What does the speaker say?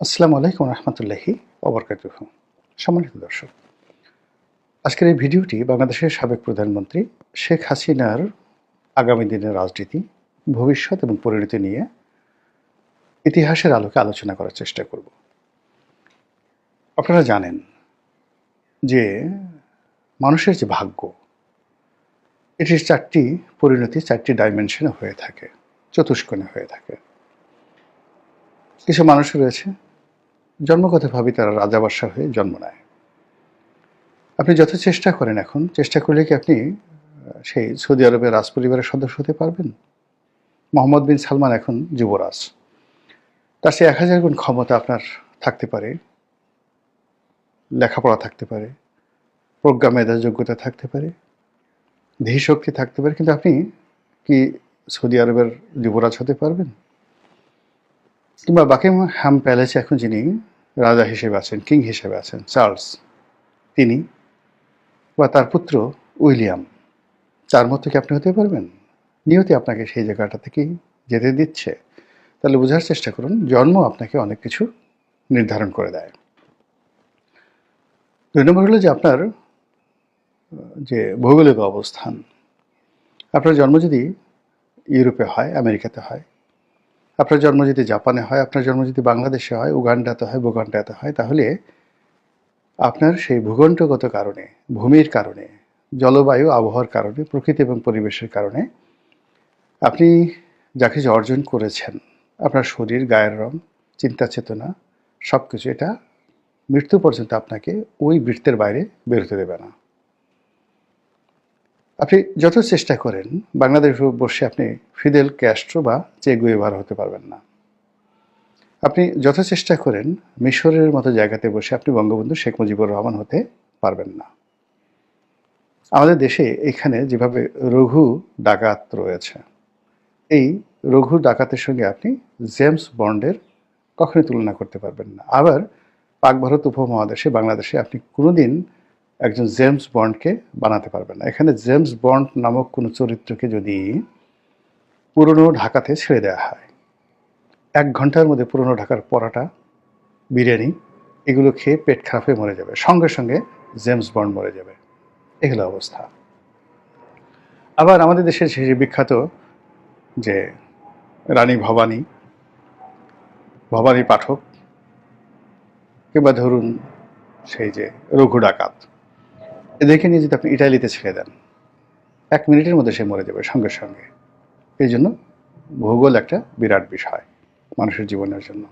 আসসালামু আলাইকুম রহমতুল্লাহি ওবরকাতুহু। সম্মানিত দর্শক, আজকের এই ভিডিওটি বাংলাদেশের সাবেক প্রধানমন্ত্রী শেখ হাসিনার আগামী দিনের রাজনীতি, ভবিষ্যৎ এবং পরিণতি নিয়ে ইতিহাসের আলোকে আলোচনা করার চেষ্টা করব। আপনারা জানেন যে মানুষের যে ভাগ্য, এটির চারটি পরিণতি চারটি ডাইমেনশনে হয়ে থাকে, চতুষ্কোণে হয়ে থাকে। কিছু মানুষ রয়েছে জন্মগতভাবে তারা রাজাবাদশাহ হয়ে জন্ম নেয়। আপনি যত চেষ্টা করেন, এখন চেষ্টা করলে কি আপনি সেই সৌদি আরবের রাজপরিবারের সদস্য হতে পারবেন? মোহাম্মদ বিন সালমান এখন যুবরাজ, তার সে 1000 গুণ ক্ষমতা আপনার থাকতে পারে, লেখাপড়া থাকতে পারে, প্রজ্ঞা মেধা যোগ্যতা থাকতে পারে, ধীশক্তি থাকতে পারে, কিন্তু আপনি কি সৌদি আরবের যুবরাজ হতে পারবেন? কিংবা বাকিংহাম প্যালেসে এখন যিনি রাজা হিসেবে আছেন, কিং হিসেবে আছেন, চার্লস, তিনি বা তার পুত্র উইলিয়াম, তার মতো কি আপনি হতে পারবেন? নিয়তি আপনাকে সেই জায়গাটা থেকেই যেতে দিচ্ছে। তাহলে বোঝার চেষ্টা করুন, জন্ম আপনাকে অনেক কিছু নির্ধারণ করে দেয়। 2 নম্বর হলো যে আপনার যে ভৌগোলিক অবস্থান। আপনার জন্ম যদি ইউরোপে হয়, আমেরিকাতে হয়, আপনার জন্ম যদি জাপানে হয়, আপনার জন্ম যদি বাংলাদেশে হয়, উগান্ডাতে হয়, বুগান্ডাতে হয়, তাহলে আপনার সেই ভূখণ্ডগত কারণে, ভূমির কারণে, জলবায়ু আবহাওয়ার কারণে, প্রকৃতি এবং পরিবেশের কারণে আপনি যা কিছু অর্জন করেছেন, আপনার শরীর, গায়ের রং, চিন্তা চেতনা, সব কিছু, এটা মৃত্যু পর্যন্ত আপনাকে ওই বৃত্তের বাইরে বেরোতে দেবে না। আপনি যত চেষ্টা করেন বাংলাদেশ বসে আপনি ফিদেল ক্যাস্ট্রো বা চে গুয়েভারা হতে পারবেন না। আপনি যত চেষ্টা করেন মিশরের মতো জায়গাতে বসে আপনি বঙ্গবন্ধু শেখ মুজিবুর রহমান হতে পারবেন না। আমাদের দেশে এখানে যেভাবে রঘু ডাকাত রয়েছে, এই রঘু ডাকাতের সঙ্গে আপনি জেমস বন্ডের কখনোই তুলনা করতে পারবেন না। আবার পাক ভারত উপমহাদেশে, বাংলাদেশে আপনি কোনোদিন একজন জেমস বন্ডকে বানাতে পারবেন না। এখানে জেমস বন্ড নামক কোনো চরিত্রকে যদি পুরনো ঢাকাতে ছেড়ে দেওয়া হয়, 1 ঘন্টার মধ্যে পুরনো ঢাকার পরাটা, বিরিয়ানি, এগুলো খেয়ে পেট খারাপ হয়ে মরে যাবে, সঙ্গে সঙ্গে জেমস বন্ড মরে যাবে। এগুলো অবস্থা। আবার আমাদের দেশের সেই বিখ্যাত যে রানী ভবানী, ভবানী পাঠক, কিংবা ধরুন সেই যে রঘু ডাকাত, এদেরকে নিয়ে যদি আপনি ইটালিতে ছেড়ে দেন, 1 মিনিটের মধ্যে সে মরে যাবে সঙ্গে সঙ্গে। এই জন্য ভূগোল একটা বিরাট বিষয় মানুষের জীবনের জন্য।